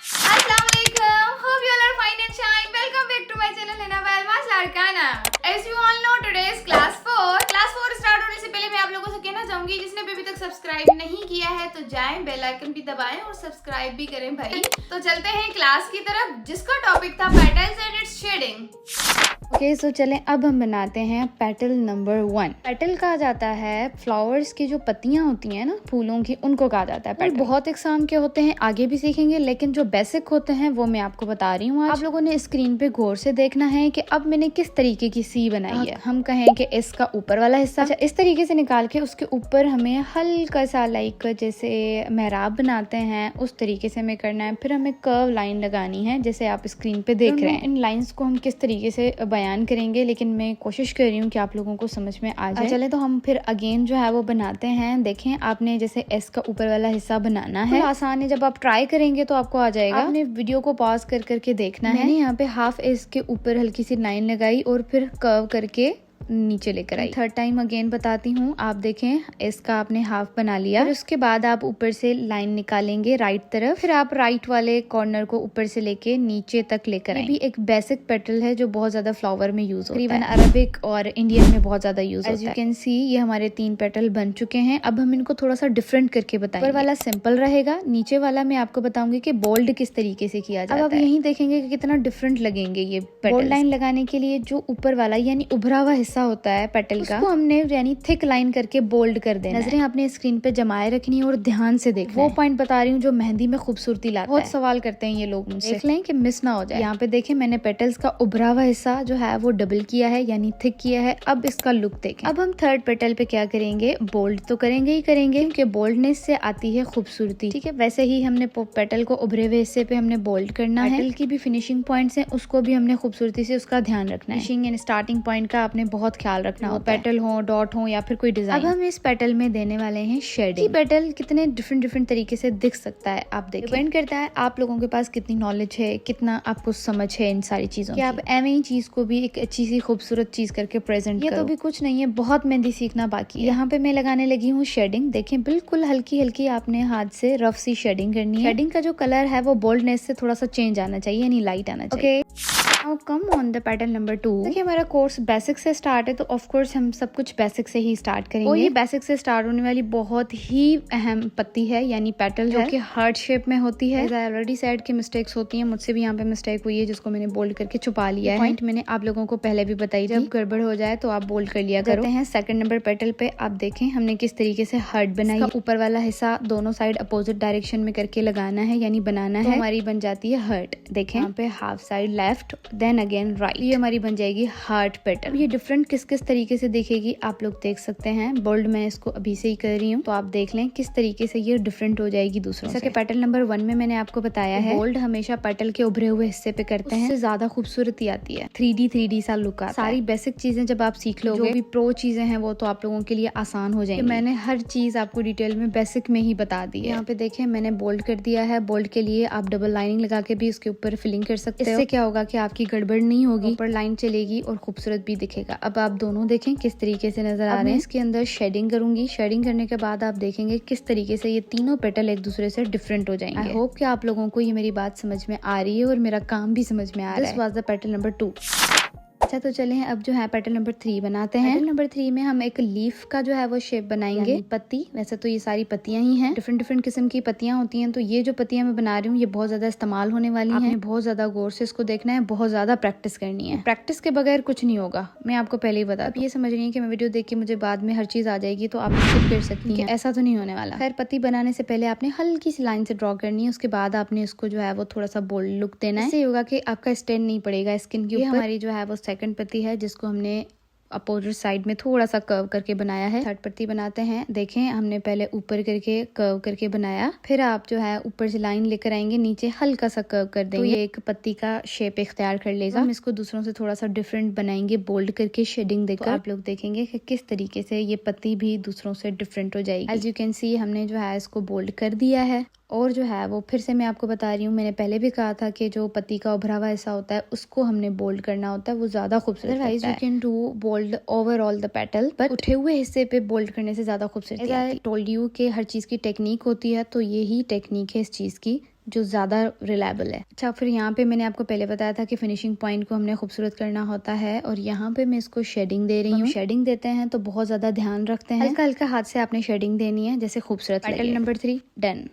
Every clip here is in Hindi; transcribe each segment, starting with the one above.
Assalamualaikum. Hope you all are fine and shine. Welcome back to my channel Hina Belmas Larkana. As you all know, today is class 4. Class 4 start होने से पहले मैं आप लोगों से कहना चाहूंगी, जिसने अभी तक सब्सक्राइब नहीं किया है तो जाएं, बेल आइकन भी दबाएं और सब्सक्राइब भी करें भाई। तो चलते हैं क्लास की तरफ, जिसका टॉपिक था petals and its shading. Okay so चलें अब हम बनाते हैं पेटल नंबर 1। पेटल कहा जाता है फ्लावर्स की जो पत्तियां होती हैं ना फूलों की, उनको कहा जाता है पेटल। बहुत इकसाम के होते हैं, आगे भी सीखेंगे, लेकिन जो बेसिक होते हैं वो मैं आपको बता रही हूँ। आप लोगों ने स्क्रीन पे गौर से देखना है कि अब मैंने किस तरीके की सी बनाई है। हम कहें कि इसका ऊपर वाला हिस्सा अच्छा इस तरीके से निकाल के उसके ऊपर हमें हल्का सा लाइक जैसे मेहराब बनाते हैं उस तरीके से हमें करना है। फिर हमें कर्व लाइन लगानी है जैसे आप स्क्रीन पे देख रहे हैं। इन लाइंस को हम किस तरीके से बयान करेंगे, लेकिन मैं कोशिश कर रही हूँ कि आप लोगों को समझ में आ जाए। चले तो हम फिर अगेन जो है वो बनाते हैं। देखें आपने जैसे एस का ऊपर वाला हिस्सा बनाना है, तो आसान है, जब आप ट्राई करेंगे तो आपको आ जाएगा। आपने वीडियो को पॉज कर करके देखना है। मैंने यहाँ पे हाफ एस के ऊपर हल्की सी लाइन लगाई और फिर कर्व करके नीचे लेकर आई। थर्ड टाइम अगेन बताती हूँ, आप देखें इसका आपने हाफ बना लिया और उसके बाद आप ऊपर से लाइन निकालेंगे राइट तरफ। फिर आप राइट वाले कॉर्नर को ऊपर से लेके नीचे तक लेकर आए। ये भी एक बेसिक पेटल है जो बहुत ज्यादा फ्लावर में यूज होता है, अरबिक और इंडियन में बहुत ज्यादा यूज होता है। एज यू कैन सी ये हमारे 3 पेटल बन चुके हैं। अब हम इनको थोड़ा सा डिफरेंट करके बताएंगे। ऊपर वाला सिंपल रहेगा, नीचे वाला मैं आपको बताऊंगी कि बोल्ड किस तरीके से किया जाता है। अब आप यही देखेंगे कि कितना डिफरेंट लगेंगे ये पेटल। बोल्ड लाइन लगाने के लिए जो ऊपर वाला यानी उभरा हुआ हिस्सा होता है पेटल का, उसको हमने यानी थिक लाइन करके बोल्ड कर देना। नजरें आपने स्क्रीन पे जमाए रखनी है और ध्यान से देखना। वो पॉइंट बता रही हूँ जो मेहंदी में खूबसूरती लाता है। बहुत सवाल करते हैं ये लोग मुझसे, देख लें कि मिस ना हो जाए। यहाँ पे देखें मैंने पेटल्स का उभरा हुआ हिस्सा जो है वो डबल किया है यानी थिक किया है। अब इसका लुक देखें। अब हम थर्ड पेटल पे क्या करेंगे, बोल्ड तो करेंगे ही करेंगे क्योंकि बोल्डनेस से आती है खूबसूरती। ठीक है, वैसे ही हमने पेटल को उभरे हुए हिस्से पे हमने बोल्ड करना है। पेटल की भी फिनिशिंग पॉइंट्स हैं, उसको भी हमने खूबसूरती से उसका ध्यान रखना है। फिनिशिंग एंड स्टार्टिंग पॉइंट का आपने बहुत ख्याल रखना हो, पेटल हो, डॉट हो या फिर कोई डिजाइन। अब हम इस पेटल में देने वाले हैं शेडिंग। पेटल कितने डिफरेंट तरीके से दिख सकता है आप देखिए। डिपेंड करता है आप लोगों के पास कितनी नॉलेज है, कितना आपको समझ है इन सारी चीजों की। आप एवं ही चीज को भी एक अच्छी सी खूबसूरत चीज करके प्रेजेंट करो। ये तो भी कुछ नहीं है, बहुत मेहंदी सीखना बाकी है। यहाँ पे मैं लगाने लगी हूँ शेडिंग। देखें बिल्कुल हल्की हल्की आपने हाथ से रफ सी शेडिंग करनी है। शेडिंग का जो कलर है वो बोल्डनेस से थोड़ा सा चेंज आना चाहिए यानी लाइट आना चाहिए। Now come on the petal number 2। देखिए हमारा कोर्स बेसिक से स्टार्ट है, तो ऑफ कोर्स हम सब कुछ बेसिक से ही स्टार्ट करेंगे। और ये बेसिक से स्टार्ट होने वाली बहुत ही अहम पत्ती है यानी पेटल जो कि हार्ट शेप में होती है। ऑलरेडी साइड की मिस्टेक्स होती हैं, मुझसे भी यहाँ पे मिस्टेक हुई है जिसको मैंने बोल्ड करके छुपा लिया है। पॉइंट मैंने आप लोगों को पहले भी बताई, जब गड़बड़ हो जाए तो आप बोल्ड कर लिया करो। हैं सेकंड नंबर पेटल पे आप देखें हमने किस तरीके से हार्ट बनाई। ऊपर वाला हिस्सा दोनों साइड अपोजिट डायरेक्शन में करके लगाना है यानी बनाना है, हमारी बन जाती है हार्ट। देखें यहाँ पे half side left then again right, ये हमारी बन जाएगी हार्ट पेटल। ये डिफरेंट किस किस तरीके से दिखेगी आप लोग देख सकते हैं। बोल्ड मैं इसको अभी से ही कर रही हूँ, तो आप देख लें किस तरीके से ये डिफरेंट हो जाएगी दूसरों से। पेटल नंबर 1 में मैंने आपको बताया है बोल्ड हमेशा पेटल के उभरे हुए हिस्से पे करते हैं, उससे ज्यादा खूबसूरती आती है, 3D सा लुक आता है। सारी बेसिक चीजें जब आप सीख लोगे, जो भी प्रो चीजें हैं वो तो आप लोगों के लिए आसान हो जाएंगी। मैंने हर चीज आपको डिटेल में बेसिक में ही बता दी है। यहाँ पे देखें मैंने बोल्ड कर दिया है। बोल्ड के लिए आप डबल लाइनिंग लगा के भी उसके ऊपर फिलिंग कर सकते हो। इससे क्या होगा कि आपकी गड़बड़ नहीं होगी, ऊपर लाइन चलेगी और खूबसूरत भी दिखेगा। अब आप दोनों देखें किस तरीके से नजर आ रहे हैं। इसके अंदर शेडिंग करूंगी। शेडिंग करने के बाद आप देखेंगे किस तरीके से ये तीनों पेटल एक दूसरे से डिफरेंट हो जाएंगे। आई होप कि आप लोगों को ये मेरी बात समझ में आ रही है और मेरा काम भी समझ में आ रहा है। This was the petal number 2। अच्छा तो चले अब जो है पेटल नंबर 3 बनाते हैं। पेटल नंबर 3 में हम एक लीफ का जो है वो शेप बनाएंगे, पत्ती। वैसे तो ये सारी पत्तियां ही हैं, डिफरेंट किस्म की पत्तियां होती हैं। तो ये जो पत्तियां मैं बना रही हूँ ये बहुत ज्यादा इस्तेमाल होने वाली हैं। बहुत ज्यादा गौर से इसको देखना है, बहुत ज्यादा प्रैक्टिस करनी है। प्रैक्टिस के बगैर कुछ नहीं होगा, मैं आपको पहले ही बता। अब ये समझ रही है कि मैं वीडियो देख के मुझे बाद में हर चीज आ जाएगी तो आप स्किप कर सकती हैं, ऐसा तो नहीं होने वाला। खैर पत्ती बनाने से पहले आपने हल्की सी लाइन से ड्रॉ करनी है, उसके बाद आपने इसको जो है वो थोड़ा सा बोल्ड लुक देना है। इससे होगा कि आपका स्टैंड नहीं पड़ेगा स्किन के ऊपर। हमारी जो है वो सेकंड पत्ती है जिसको हमने अपोजिट साइड में थोड़ा सा कर्व करके बनाया है। थर्ड पत्ती बनाते हैं। देखें हमने पहले ऊपर करके कर्व करके बनाया, फिर आप जो है ऊपर से लाइन लेकर आएंगे, नीचे हल्का सा कर्व कर देंगे। तो ये एक पत्ती का शेप इख्तियार कर लेगा। हम इसको दूसरों से थोड़ा सा डिफरेंट बनाएंगे बोल्ड करके शेडिंग देकर। तो आप लोग देखेंगे कि किस तरीके से ये पत्ती भी दूसरों से डिफरेंट हो जाएगी। एज यू कैन सी हमने जो है इसको बोल्ड कर दिया है। और जो है वो फिर से मैं आपको बता रही हूँ, मैंने पहले भी कहा था कि जो पत्ती का उभरा हुआ हिस्सा होता है उसको हमने बोल्ड करना होता है, वो ज्यादा खूबसूरत लगता है। You can do bold overall the petal, but उठे हुए हिस्से पे बोल्ड करने से ज्यादा खूबसूरत। आई टोल्ड यू कि हर चीज की टेक्निक होती है, तो यही टेक्निक है इस चीज की। जो ज़्यादा रिलायबल है। अच्छा, फिर यहाँ पे मैंने आपको पहले बताया था कि फिनिशिंग पॉइंट को हमने खूबसूरत करना होता है, और यहाँ पे मैं इसको शेडिंग दे रही हूँ। शेडिंग देते हैं तो बहुत ज़्यादा ध्यान रखते हैं, हल्का हल्का हाथ से आपने शेडिंग देनी है जैसे खूबसूरत लगे। Petal number 3 done.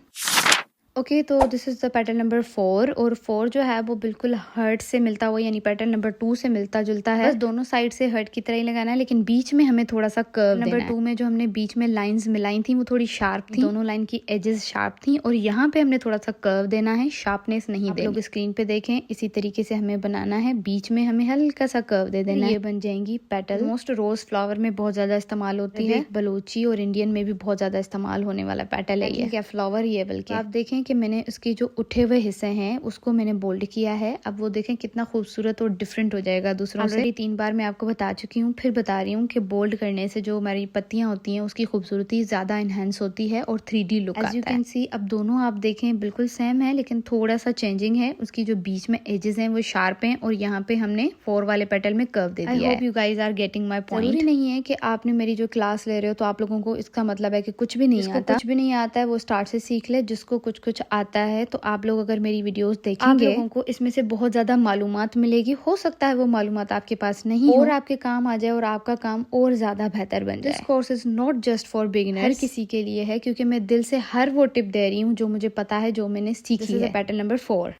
ओके, तो this is the petal number 4, और 4 जो है वो बिल्कुल हर्ट से मिलता हुआ, यानी पेटल नंबर 2 से मिलता जुलता है। बस दोनों साइड से हर्ट की तरह ही लगाना है, लेकिन बीच में हमें थोड़ा सा कर्व देना है। नंबर 2 में जो हमने बीच में लाइंस मिलाई थी वो थोड़ी शार्प थी, दोनों लाइन की एजेस शार्प थी, और यहाँ पे हमने थोड़ा सा कर्व देना है, शार्पनेस नहीं देना। लोग स्क्रीन पे देखें, इसी तरीके से हमें बनाना है, बीच में हमें हल्का सा कर्व दे देना है। ये बन जाएंगी पेटल। मोस्ट रोज फ्लावर में बहुत ज्यादा इस्तेमाल होती है, बलोची और इंडियन में भी बहुत ज्यादा इस्तेमाल होने वाला पेटल है ये। क्या फ्लावर ये बल्कि आप देखें कि मैंने इसकी उठे हुए हिस्से हैं उसको मैंने बोल्ड किया है। अब वो देखें कितना खूबसूरत और डिफरेंट हो जाएगा दूसरों से। 3 बार मैं आपको बता चुकी हूँ, फिर बता रही हूँ कि बोल्ड करने से जो हमारी पत्तियां होती हैं उसकी खूबसूरती ज्यादा इनहेंस होती है और 3D लुक आता है। एज यू कैन सी, अब दोनों आप देखें बिल्कुल सेम है, लेकिन थोड़ा सा चेंजिंग है। उसकी जो बीच में एजेस हैं वो शार्प हैं, और यहाँ पे हमने 4 वाले पेटल में कर्व दे दिया है। I hope you guys are getting my point. जरूरी नहीं है कि आपने मेरी जो क्लास ले रहे हो तो आप लोगों को इसका मतलब है कि कुछ भी नहीं आता। कुछ भी नहीं आता है वो स्टार्ट से सीख ले। जिसको कुछ कुछ आता है, तो आप लोग अगर मेरी वीडियोस देखेंगे, आप लोगों को इसमें से बहुत ज्यादा मालूमात मिलेगी। हो सकता है वो मालूमात आपके पास नहीं और आपके काम आ जाए और आपका काम और ज्यादा बेहतर बन जाए। This course is not just for beginners, हर किसी के लिए है, क्योंकि मैं दिल से हर वो टिप दे रही हूँ जो मुझे पता है, जो मैंने सीखी है। पेटल नंबर 4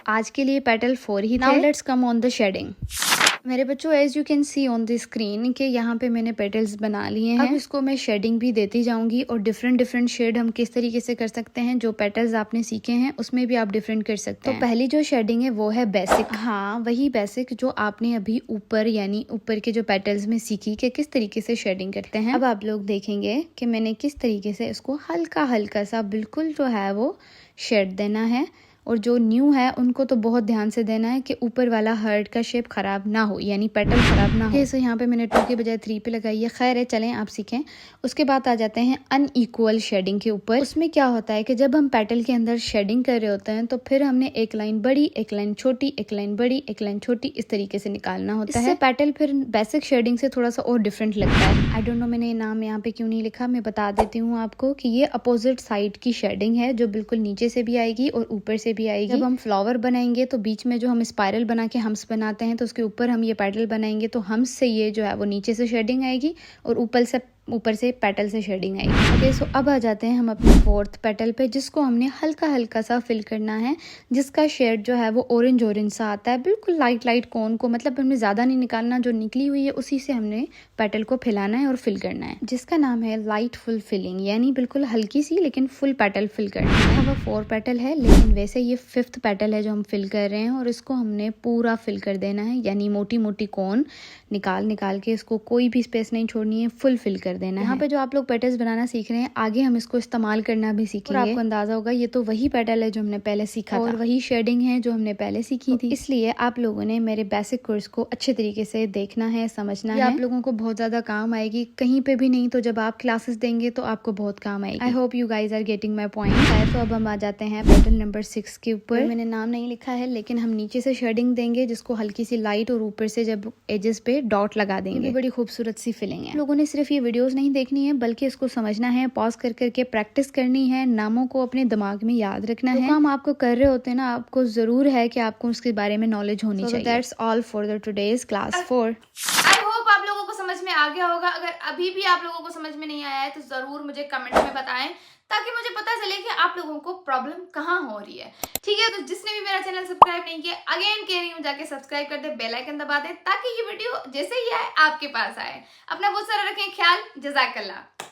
आज के लिए पेटल 4 ही थे। Now let's come on the shading. मेरे बच्चों, as you can see on the screen कि यहाँ पे मैंने पेटल्स बना लिए हैं। अब इसको मैं शेडिंग भी देती जाऊंगी, और डिफरेंट शेड हम किस तरीके से कर सकते हैं, जो पेटल्स आपने सीखे हैं उसमें भी आप डिफरेंट कर सकते हैं। तो पहली जो शेडिंग है वो है बेसिक। हाँ, वही बेसिक जो आपने अभी ऊपर, यानी ऊपर के जो पेटल्स में सीखी कि किस तरीके से शेडिंग करते हैं। अब आप लोग देखेंगे कि मैंने किस तरीके से इसको हल्का हल्का सा बिल्कुल जो है वो शेड देना है, और जो न्यू है उनको तो बहुत ध्यान से देना है कि ऊपर वाला हर्ट का शेप खराब ना हो, यानी पेटल खराब ना हो। सो यहाँ पे मैंने 2 के बजाय 3 पे लगाई है। खैर है, चलें आप सीखें। उसके बाद आ जाते हैं अनइक्वल शेडिंग के ऊपर। उसमें क्या होता है कि जब हम पेटल के अंदर शेडिंग कर रहे होते हैं तो फिर हमने एक लाइन बड़ी, एक लाइन छोटी, एक लाइन बड़ी, एक लाइन छोटी, इस तरीके से निकालना होता है। पेटल फिर बेसिक शेडिंग से थोड़ा सा और डिफरेंट लगता है। आई डोंट नो मैंने नाम यहाँ पे क्यों नहीं लिखा, मैं बता देती हूँ आपको कि ये अपोजिट साइड की शेडिंग है, जो बिल्कुल नीचे से भी आएगी और ऊपर से भी आएगी। जब हम फ्लावर बनाएंगे तो बीच में जो हम स्पाइरल बना के हम्स बनाते हैं, तो उसके ऊपर हम ये पेटल बनाएंगे, तो हम्स से ये जो है वो नीचे से शेडिंग आएगी और ऊपर से पेटल से शेडिंग आएगी। ओके, सो अब आ जाते हैं हम अपने 4th पेटल पे, जिसको हमने हल्का हल्का सा फिल करना है, जिसका शेड जो है वो ऑरेंज सा आता है, बिल्कुल लाइट कोन को, मतलब हमने ज्यादा नहीं निकालना, जो निकली हुई है उसी से हमने पेटल को फैलाना है और फिल करना है, जिसका नाम है लाइट फुल फिलिंग, यानी बिल्कुल हल्की सी लेकिन फुल पेटल फिल करना है। वो 4 पेटल है, लेकिन वैसे ये 5th पेटल है जो हम फिल कर रहे हैं, और इसको हमने पूरा फिल कर देना है, यानी मोटी मोटी कोन निकाल के इसको कोई भी स्पेस नहीं छोड़नी है, फुल फिल कर देना है। यहाँ पे जो आप लोग पेटल्स बनाना सीख रहे हैं, आगे हम इसको इस्तेमाल करना भी सीखेंगे। और आपको अंदाजा होगा ये तो वही पेटल है जो हमने पहले सीखा था, और वही शेडिंग है जो हमने पहले सीखी थी। इसलिए आप लोगों ने मेरे बेसिक कोर्स को अच्छे तरीके से देखना है, समझना है। आप लोगों को बहुत ज्यादा काम आएगी, कहीं पे भी नहीं तो जब आप क्लासेस देंगे तो आपको बहुत काम आएगी। I hope you guys are getting my point. तो अब हम आ जाते हैं पेटल नंबर 6 के ऊपर। मैंने नाम नहीं लिखा है, लेकिन हम नीचे से शेडिंग देंगे, जिसको हल्की सी लाइट, और ऊपर से जब एजेस पे डॉट लगा देंगे। बड़ी खूबसूरत सी फिलिंग है। लोगों ने सिर्फ ये वीडियोस नहीं देखनी है, बल्कि इसको समझना है, पॉज कर करके प्रैक्टिस करनी है, नामों को अपने दिमाग में याद रखना है। काम आपको कर रहे होते हैं ना, आपको जरूर है कि आपको उसके बारे में नॉलेज होनी चाहिए। That's all for the today's class 4। I hope आप लोगों को समझ में आ गया होगा। अगर अभी भी आप लोगों को समझ में नहीं आया है तो जरूर मुझे कमेंट में बताएं, ताकि मुझे पता चले कि आप लोगों को प्रॉब्लम कहाँ हो रही है। ठीक है, तो जिसने भी मेरा चैनल सब्सक्राइब नहीं किया, अगेन कह रही हूँ जाके सब्सक्राइब कर दे, बेल आइकन दबा दे, ताकि ये वीडियो जैसे ही आए आपके पास आए। अपना बहुत सारा रखें ख्याल। जज़ाकल्लाह।